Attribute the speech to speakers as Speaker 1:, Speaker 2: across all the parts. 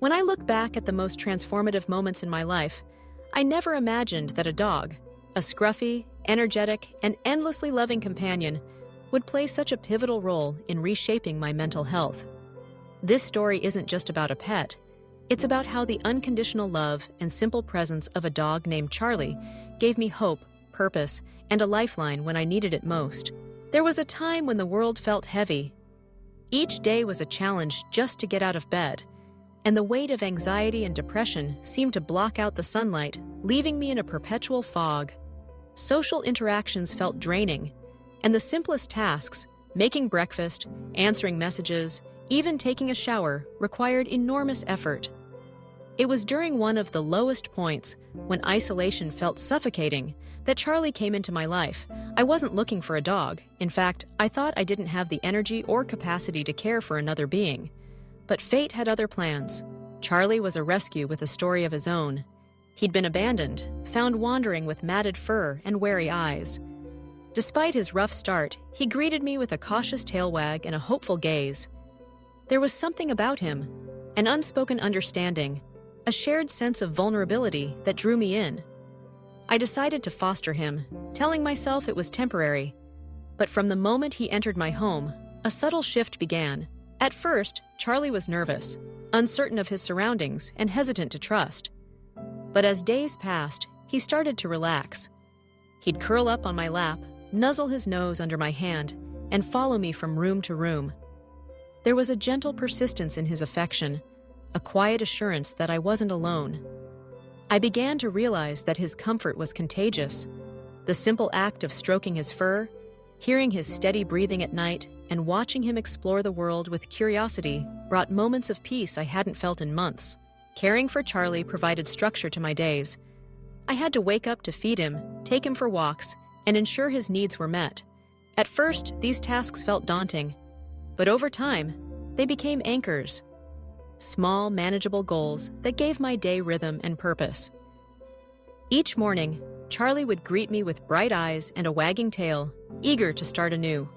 Speaker 1: When I look back at the most transformative moments in my life, I never imagined that a dog, a scruffy, energetic, and endlessly loving companion, would play such a pivotal role in reshaping my mental health. This story isn't just about a pet. It's about how the unconditional love and simple presence of a dog named Charlie gave me hope, purpose, and a lifeline when I needed it most. There was a time when the world felt heavy. Each day was a challenge just to get out of bed, and the weight of anxiety and depression seemed to block out the sunlight, leaving me in a perpetual fog. Social interactions felt draining, and the simplest tasks, making breakfast, answering messages, even taking a shower, required enormous effort. It was during one of the lowest points, when isolation felt suffocating, that Charlie came into my life. I wasn't looking for a dog. In fact, I thought I didn't have the energy or capacity to care for another being. But fate had other plans. Charlie was a rescue with a story of his own. He'd been abandoned, found wandering with matted fur and wary eyes. Despite his rough start, he greeted me with a cautious tail wag and a hopeful gaze. There was something about him, an unspoken understanding, a shared sense of vulnerability that drew me in. I decided to foster him, telling myself it was temporary. But from the moment he entered my home, a subtle shift began. At first, Charlie was nervous, uncertain of his surroundings and hesitant to trust. But as days passed, he started to relax. He'd curl up on my lap, nuzzle his nose under my hand, and follow me from room to room. There was a gentle persistence in his affection, a quiet assurance that I wasn't alone. I began to realize that his comfort was contagious. The simple act of stroking his fur, hearing his steady breathing at night, and watching him explore the world with curiosity brought moments of peace I hadn't felt in months. Caring for Charlie provided structure to my days. I had to wake up to feed him, take him for walks, and ensure his needs were met. At first, these tasks felt daunting, but over time, they became anchors. Small, manageable goals that gave my day rhythm and purpose. Each morning, Charlie would greet me with bright eyes and a wagging tail, eager to start anew.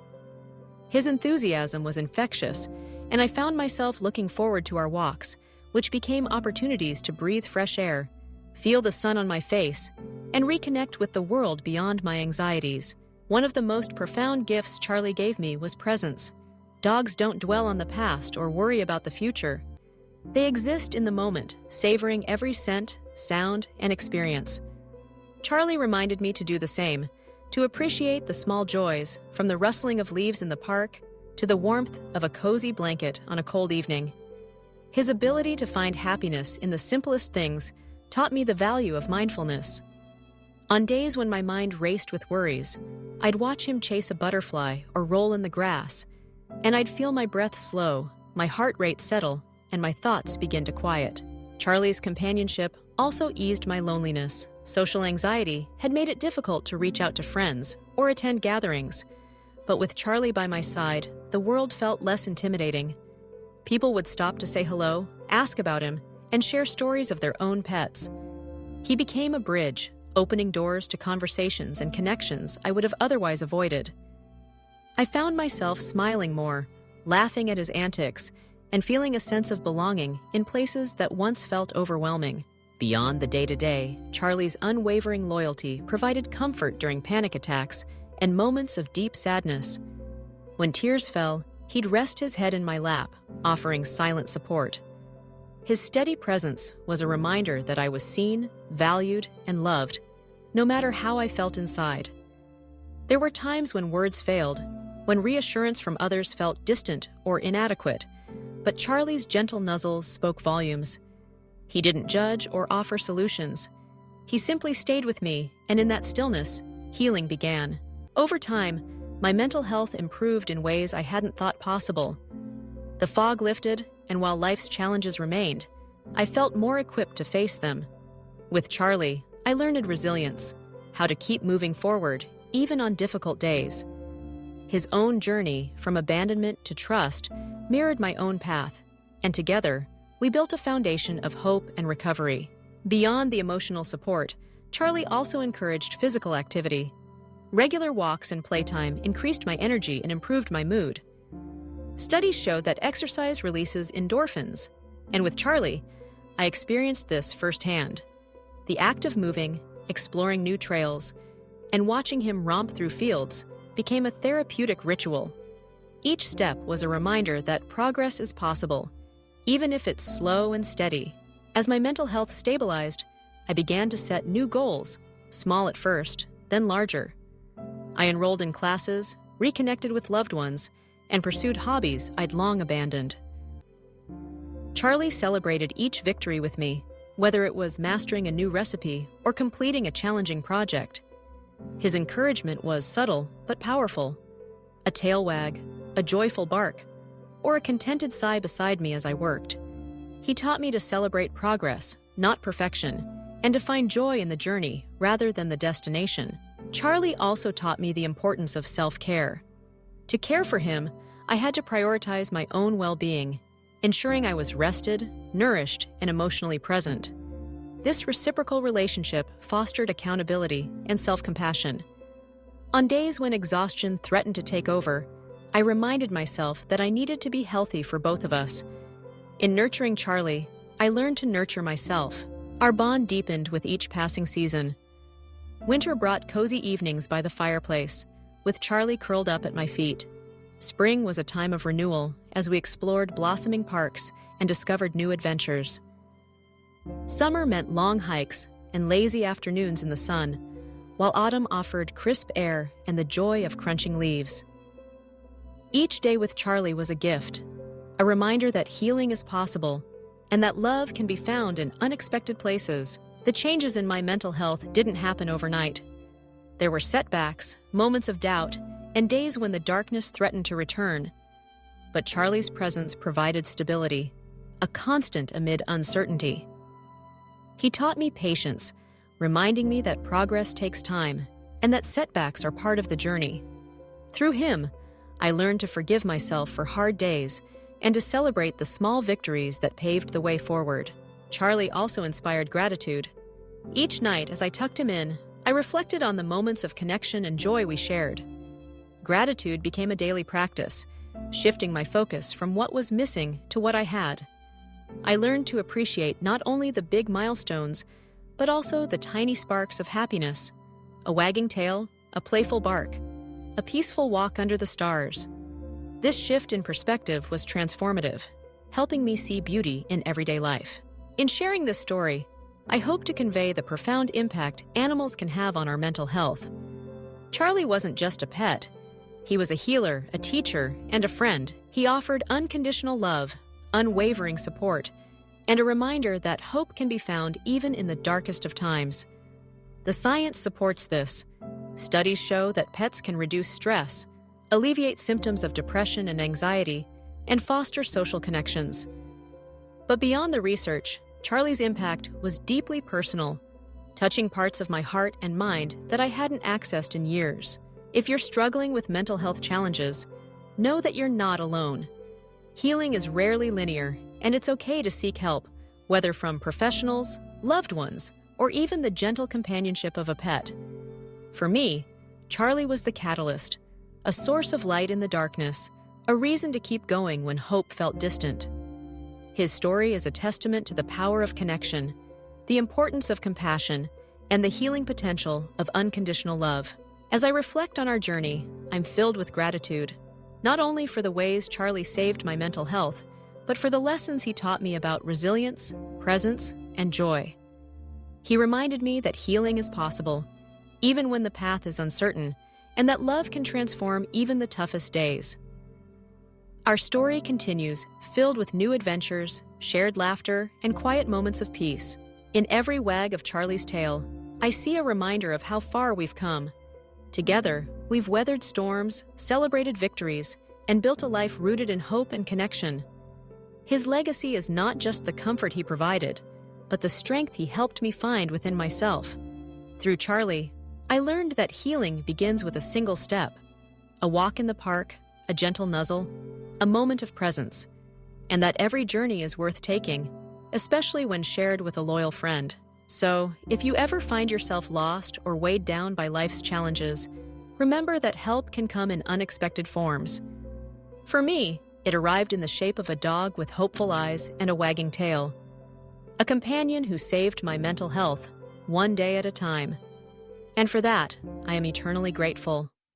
Speaker 1: His enthusiasm was infectious, and I found myself looking forward to our walks, which became opportunities to breathe fresh air, feel the sun on my face, and reconnect with the world beyond my anxieties. One of the most profound gifts Charlie gave me was presence. Dogs don't dwell on the past or worry about the future. They exist in the moment, savoring every scent, sound, and experience. Charlie reminded me to do the same, to appreciate the small joys, from the rustling of leaves in the park to the warmth of a cozy blanket on a cold evening. His ability to find happiness in the simplest things taught me the value of mindfulness. On days when my mind raced with worries, I'd watch him chase a butterfly or roll in the grass, and I'd feel my breath slow, my heart rate settle, and my thoughts begin to quiet. Charlie's companionship also eased my loneliness. Social anxiety had made it difficult to reach out to friends or attend gatherings. But with Charlie by my side, the world felt less intimidating. People would stop to say hello, ask about him, and share stories of their own pets. He became a bridge, opening doors to conversations and connections I would have otherwise avoided. I found myself smiling more, laughing at his antics, and feeling a sense of belonging in places that once felt overwhelming. Beyond the day-to-day, Charlie's unwavering loyalty provided comfort during panic attacks and moments of deep sadness. When tears fell, he'd rest his head in my lap, offering silent support. His steady presence was a reminder that I was seen, valued, and loved, no matter how I felt inside. There were times when words failed, when reassurance from others felt distant or inadequate, but Charlie's gentle nuzzles spoke volumes. He didn't judge or offer solutions. He simply stayed with me, and in that stillness, healing began. Over time, my mental health improved in ways I hadn't thought possible. The fog lifted, and while life's challenges remained, I felt more equipped to face them. With Charlie, I learned resilience, how to keep moving forward, even on difficult days. His own journey, from abandonment to trust, mirrored my own path, and together, we built a foundation of hope and recovery. Beyond the emotional support, Charlie also encouraged physical activity. Regular walks and playtime increased my energy and improved my mood. Studies show that exercise releases endorphins, and with Charlie, I experienced this firsthand. The act of moving, exploring new trails, and watching him romp through fields became a therapeutic ritual. Each step was a reminder that progress is possible, even if it's slow and steady. As my mental health stabilized, I began to set new goals, small at first, then larger. I enrolled in classes, reconnected with loved ones, and pursued hobbies I'd long abandoned. Charlie celebrated each victory with me, whether it was mastering a new recipe or completing a challenging project. His encouragement was subtle but powerful. A tail wag, a joyful bark, or a contented sigh beside me as I worked. He taught me to celebrate progress, not perfection, and to find joy in the journey rather than the destination. Charlie also taught me the importance of self-care. To care for him, I had to prioritize my own well-being, ensuring I was rested, nourished, and emotionally present. This reciprocal relationship fostered accountability and self-compassion. On days when exhaustion threatened to take over, I reminded myself that I needed to be healthy for both of us. In nurturing Charlie, I learned to nurture myself. Our bond deepened with each passing season. Winter brought cozy evenings by the fireplace, with Charlie curled up at my feet. Spring was a time of renewal as we explored blossoming parks and discovered new adventures. Summer meant long hikes and lazy afternoons in the sun, while autumn offered crisp air and the joy of crunching leaves. Each day with Charlie was a gift, a reminder that healing is possible and that love can be found in unexpected places. The changes in my mental health didn't happen overnight. There were setbacks, moments of doubt, and days when the darkness threatened to return. But Charlie's presence provided stability, a constant amid uncertainty. He taught me patience, reminding me that progress takes time and that setbacks are part of the journey. Through him, I learned to forgive myself for hard days and to celebrate the small victories that paved the way forward. Charlie also inspired gratitude. Each night, as I tucked him in, I reflected on the moments of connection and joy we shared. Gratitude became a daily practice, shifting my focus from what was missing to what I had. I learned to appreciate not only the big milestones, but also the tiny sparks of happiness: a wagging tail, a playful bark, a peaceful walk under the stars. This shift in perspective was transformative, helping me see beauty in everyday life. In sharing this story, I hope to convey the profound impact animals can have on our mental health. Charlie wasn't just a pet. He was a healer, a teacher, and a friend. He offered unconditional love, unwavering support, and a reminder that hope can be found even in the darkest of times. The science supports this. Studies show that pets can reduce stress, alleviate symptoms of depression and anxiety, and foster social connections. But beyond the research, Charlie's impact was deeply personal, touching parts of my heart and mind that I hadn't accessed in years. If you're struggling with mental health challenges, know that you're not alone. Healing is rarely linear, and it's okay to seek help, whether from professionals, loved ones, or even the gentle companionship of a pet. For me, Charlie was the catalyst, a source of light in the darkness, a reason to keep going when hope felt distant. His story is a testament to the power of connection, the importance of compassion, and the healing potential of unconditional love. As I reflect on our journey, I'm filled with gratitude, not only for the ways Charlie saved my mental health, but for the lessons he taught me about resilience, presence, and joy. He reminded me that healing is possible, even when the path is uncertain, and that love can transform even the toughest days. Our story continues, filled with new adventures, shared laughter, and quiet moments of peace. In every wag of Charlie's tail, I see a reminder of how far we've come. Together, we've weathered storms, celebrated victories, and built a life rooted in hope and connection. His legacy is not just the comfort he provided, but the strength he helped me find within myself. Through Charlie, I learned that healing begins with a single step: a walk in the park, a gentle nuzzle, a moment of presence, and that every journey is worth taking, especially when shared with a loyal friend. So, if you ever find yourself lost or weighed down by life's challenges, remember that help can come in unexpected forms. For me, it arrived in the shape of a dog with hopeful eyes and a wagging tail. a companion who saved my mental health one day at a time. And for that, I am eternally grateful.